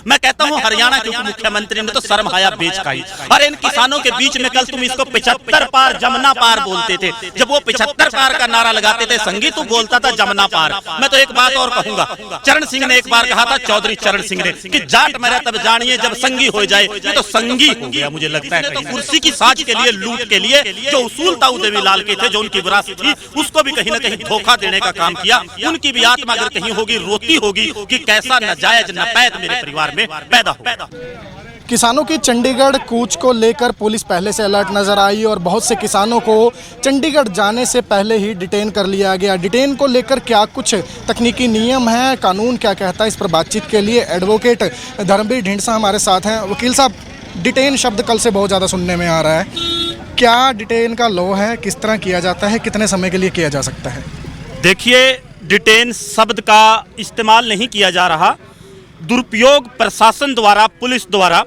मैं कहता हूं हरियाणा के उप मुख्यमंत्री ने तो शर्म हाया बेच खाई। और इन किसानों के बीच में कल तुम इसको 75 पार जमुना पार बोलते थे, जब वो 75 पार का नारा लगाते थे, संगी तू बोलता था जमुना पार। मैं तो एक बात और कहूंगा, चरण सिंह ने एक बार कहा था, चौधरी चरण सिंह ने, कि जाट मरे तब जानिए जब संगी हो जाए। ये तो संगी हो गया मुझे लगता है। तो कुर्सी की साज के लिए, लूट के लिए जो उसूल ताऊ देवीलाल के थे, जो उनकी विरासत थी, उसको भी कहीं ना कहीं धोखा देने का काम किया। उनकी भी आत्मा अगर कहीं होगी, रोती होगी कि कैसा नाजायज नपैद मेरे परिवार में पैदा हो। किसानों की चंडीगढ़ कूच को लेकर पुलिस पहले से अलर्ट नजर आई और बहुत से किसानों को चंडीगढ़ जाने से पहले ही डिटेन कर लिया गया। डिटेन को लेकर क्या कुछ तकनीकी नियम हैं, कानून क्या कहता है, इस पर बातचीत के लिए एडवोकेट धर्मवीर ढींढसा हमारे साथ हैं। वकील साहब, डिटेन शब्द कल से बहुत ज़्यादा सुनने में आ रहा है, क्या डिटेन का लॉ है, किस तरह किया जाता है, कितने समय के लिए किया जा सकता है? देखिए, डिटेन शब्द का इस्तेमाल नहीं किया जा रहा, दुरुपयोग प्रशासन द्वारा, पुलिस द्वारा,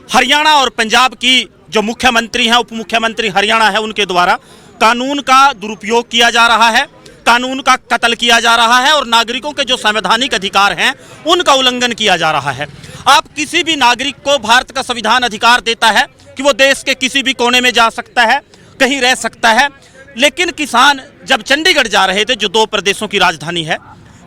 हरियाणा और पंजाब की जो मुख्यमंत्री हैं, उप मुख्यमंत्री हरियाणा है, उनके द्वारा कानून का दुरुपयोग किया जा रहा है, कानून का कत्ल किया जा रहा है और नागरिकों के जो संवैधानिक अधिकार हैं उनका उल्लंघन किया जा रहा है। आप किसी भी नागरिक को भारत का संविधान अधिकार देता है कि वो देश के किसी भी कोने में जा सकता है, कहीं रह सकता है, लेकिन किसान जब चंडीगढ़ जा रहे थे, जो 2 प्रदेशों की राजधानी है,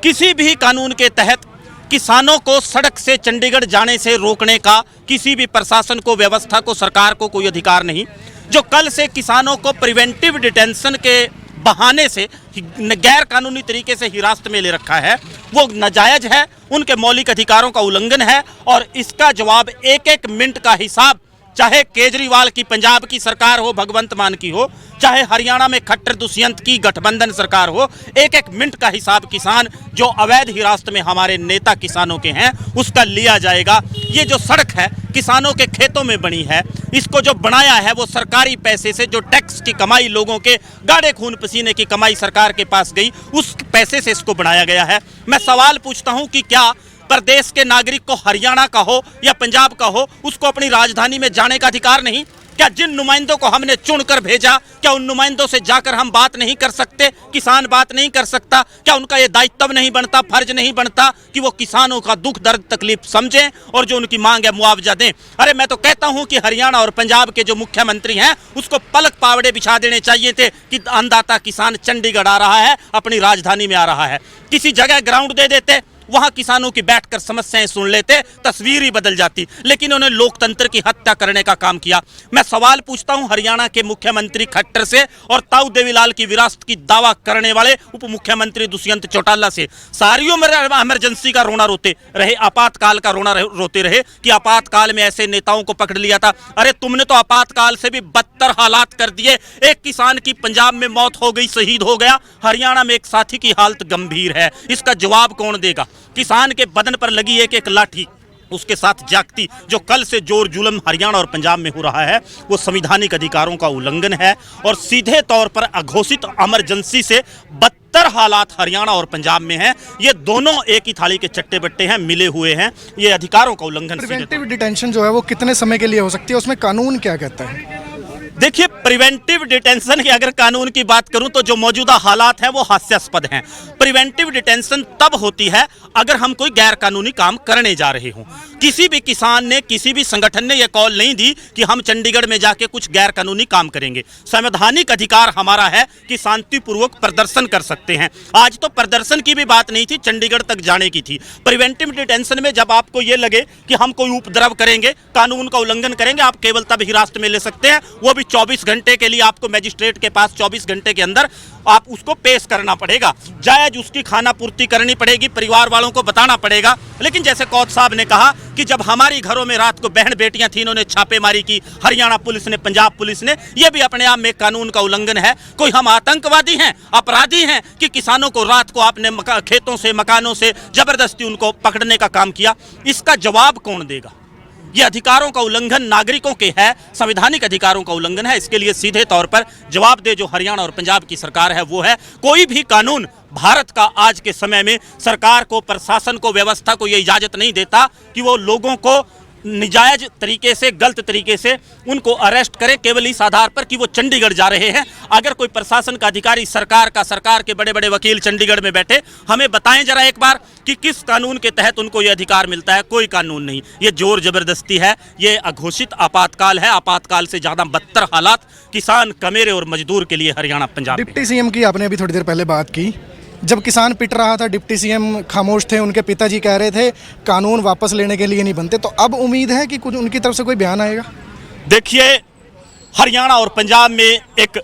किसी भी कानून के तहत किसानों को सड़क से चंडीगढ़ जाने से रोकने का किसी भी प्रशासन को, व्यवस्था को, सरकार को कोई अधिकार नहीं। जो कल से किसानों को प्रिवेंटिव डिटेंशन के बहाने से गैर कानूनी तरीके से हिरासत में ले रखा है, वो नाजायज है, उनके मौलिक अधिकारों का उल्लंघन है। और इसका जवाब 1-1 मिनट का हिसाब, चाहे केजरीवाल की पंजाब की सरकार हो, भगवंत मान की हो, चाहे हरियाणा में खट्टर दुष्यंत की गठबंधन सरकार हो, 1-1 मिनट का हिसाब किसान जो अवैध हिरासत में हमारे नेता किसानों के हैं उसका लिया जाएगा। ये जो सड़क है किसानों के खेतों में बनी है, इसको जो बनाया है वो सरकारी पैसे से, जो टैक्स की कमाई, लोगों के गाढ़े खून पसीने की कमाई सरकार के पास गई, उस पैसे से इसको बनाया गया है। मैं सवाल पूछता हूं कि क्या प्रदेश के नागरिक को, हरियाणा का हो या पंजाब का हो, उसको अपनी राजधानी में जाने का अधिकार नहीं? क्या जिन नुमाइंदों को हमने चुनकर भेजा, क्या उन नुमाइंदों से जाकर हम बात नहीं कर सकते? किसान बात नहीं कर सकता? क्या उनका ये दायित्व नहीं बनता, फर्ज नहीं बनता कि वो किसानों का दुख दर्द तकलीफ समझें और जो उनकी मांग है मुआवजा दें? अरे मैं तो कहता हूं कि हरियाणा और पंजाब के जो मुख्यमंत्री हैं उसको पलक पावड़े बिछा देने चाहिए थे कि अन्नदाता किसान चंडीगढ़ आ रहा है, अपनी राजधानी में आ रहा है। किसी जगह ग्राउंड दे देते, वहां किसानों की बैठकर समस्याएं सुन लेते, तस्वीर ही बदल जाती। लेकिन उन्होंने लोकतंत्र की हत्या करने का काम किया। मैं सवाल पूछता हूं हरियाणा के मुख्यमंत्री खट्टर से और ताऊ देवीलाल की विरासत की दावा करने वाले उप मुख्यमंत्री दुष्यंत चौटाला से, सारी उम्र इमरजेंसी का रोना रोते रहे, आपातकाल का रोना रोते रहे कि आपातकाल में ऐसे नेताओं को पकड़ लिया था। अरे तुमने तो आपातकाल से भी बदतर हालात कर दिए। एक किसान की पंजाब में मौत हो गई, शहीद हो गया, हरियाणा में एक साथी की हालत गंभीर है। इसका जवाब कौन देगा? किसान के बदन पर लगी एक लाठी, उसके साथ जागती जो कल से जोर जुल्म हरियाणा और पंजाब में हो रहा है, वो संवैधानिक अधिकारों का उल्लंघन है और सीधे तौर पर अघोषित इमरजेंसी से बदतर हालात हरियाणा और पंजाब में हैं। ये दोनों एक ही थाली के चट्टे बट्टे हैं, मिले हुए हैं। ये अधिकारों का उल्लंघन। प्रिवेंटिव डिटेंशन जो है वो कितने समय के लिए हो सकती है, उसमें कानून क्या कहता है? देखिए, प्रिवेंटिव डिटेंशन की अगर कानून की बात करूं तो जो मौजूदा हालात हैं वो हास्यास्पद हैं। प्रिवेंटिव डिटेंशन तब होती है अगर हम कोई गैर कानूनी काम करने जा रहे हों। किसी भी किसान ने, किसी भी संगठन ने यह कॉल नहीं दी कि हम चंडीगढ़ में जाके कुछ गैर कानूनी काम करेंगे। संवैधानिक अधिकार हमारा है कि शांतिपूर्वक प्रदर्शन कर सकते हैं। आज तो प्रदर्शन की भी बात नहीं थी, चंडीगढ़ तक जाने की थी। प्रिवेंटिव डिटेंशन में जब आपको ये लगे कि हम कोई उपद्रव करेंगे, कानून का उल्लंघन करेंगे, आप केवल तब हिरासत में ले सकते हैं, वो भी 24 घंटे के लिए। आपको मजिस्ट्रेट के पास 24 घंटे के अंदर आप उसको पेश करना पड़ेगा, जायज उसकी खाना पूर्ति करनी पड़ेगी, परिवार वालों को बताना पड़ेगा। लेकिन जैसे कौथ साहब ने कहा कि जब हमारी घरों में रात को बहन बेटियां थी, इन्होंने छापेमारी की, हरियाणा पुलिस ने, पंजाब पुलिस ने, यह भी अपने आप में कानून का उल्लंघन है। कोई हम आतंकवादी हैं, अपराधी हैं कि किसानों को रात को आपने खेतों से, मकानों से जबरदस्ती उनको पकड़ने का काम किया? इसका जवाब कौन देगा? ये अधिकारों का उल्लंघन नागरिकों के है, संवैधानिक अधिकारों का उल्लंघन है। इसके लिए सीधे तौर पर जवाबदेह जो हरियाणा और पंजाब की सरकार है वो है। कोई भी कानून भारत का आज के समय में सरकार को, प्रशासन को, व्यवस्था को ये इजाजत नहीं देता कि वो लोगों को निजायज तरीके से, गलत तरीके से उनको अरेस्ट करें केवल इस आधार पर कि वो चंडीगढ़ जा रहे हैं। अगर कोई प्रशासन का अधिकारी, सरकार के बड़े बड़े वकील चंडीगढ़ में बैठे, हमें बताएं जरा एक बार कि किस कानून के तहत उनको ये अधिकार मिलता है। कोई कानून नहीं, ये जोर जबरदस्ती है, ये अघोषित आपातकाल है। आपातकाल से ज़्यादा बदतर हालात किसान, कमेरे और मजदूर के लिए हरियाणा, पंजाब। डिप्टी सीएम की आपने अभी थोड़ी देर पहले बात की, जब किसान पिट रहा था डिप्टी सीएम खामोश थे, उनके पिताजी कह रहे थे कानून वापस लेने के लिए नहीं बनते, तो अब उम्मीद है कि कुछ उनकी तरफ से कोई बयान आएगा? देखिए, हरियाणा और पंजाब में एक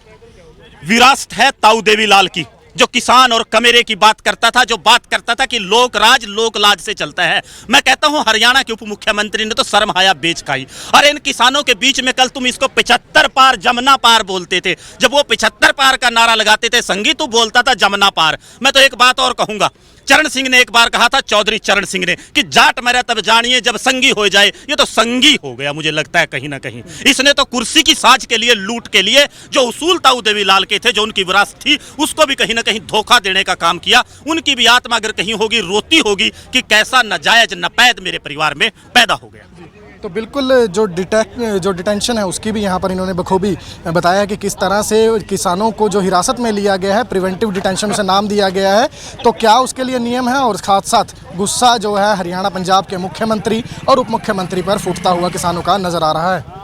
विरासत है ताऊ देवीलाल की, जो किसान और कमेरे की बात करता था, जो बात करता था कि लोक राज लोक लाज से चलता है। मैं कहता हूं हरियाणा के उप मुख्यमंत्री ने तो शर्म हाया बेच खाई। अरे इन किसानों के बीच में कल तुम इसको 75 पार जमुना पार बोलते थे, जब वो 75 पार का नारा लगाते थे, संगी तू बोलता था जमुना पार। मैं तो एक बात और कहूंगा, चरण सिंह ने एक बार कहा था, चौधरी चरण सिंह ने, कि जाट मेरा तब जानिए जब संगी हो जाए। ये तो संगी हो गया मुझे लगता है कहीं ना कहीं। इसने तो कुर्सी की साज के लिए, लूट के लिए, जो उसूल ताऊ देवीलाल के थे, जो उनकी विरासत थी, उसको भी कहीं ना कहीं धोखा देने का काम किया। उनकी भी आत्मा अगर कहीं होगी, रोती होगी कि कैसा नाजायज नपैद मेरे परिवार में पैदा हो गया। तो बिल्कुल जो डिटेंशन है उसकी भी यहाँ पर इन्होंने बखूबी बताया कि किस तरह से किसानों को जो हिरासत में लिया गया है, प्रिवेंटिव डिटेंशन से नाम दिया गया है, तो क्या उसके लिए नियम है, और साथ साथ गुस्सा जो है हरियाणा पंजाब के मुख्यमंत्री और उप मुख्यमंत्री पर फूटता हुआ किसानों का नजर आ रहा है।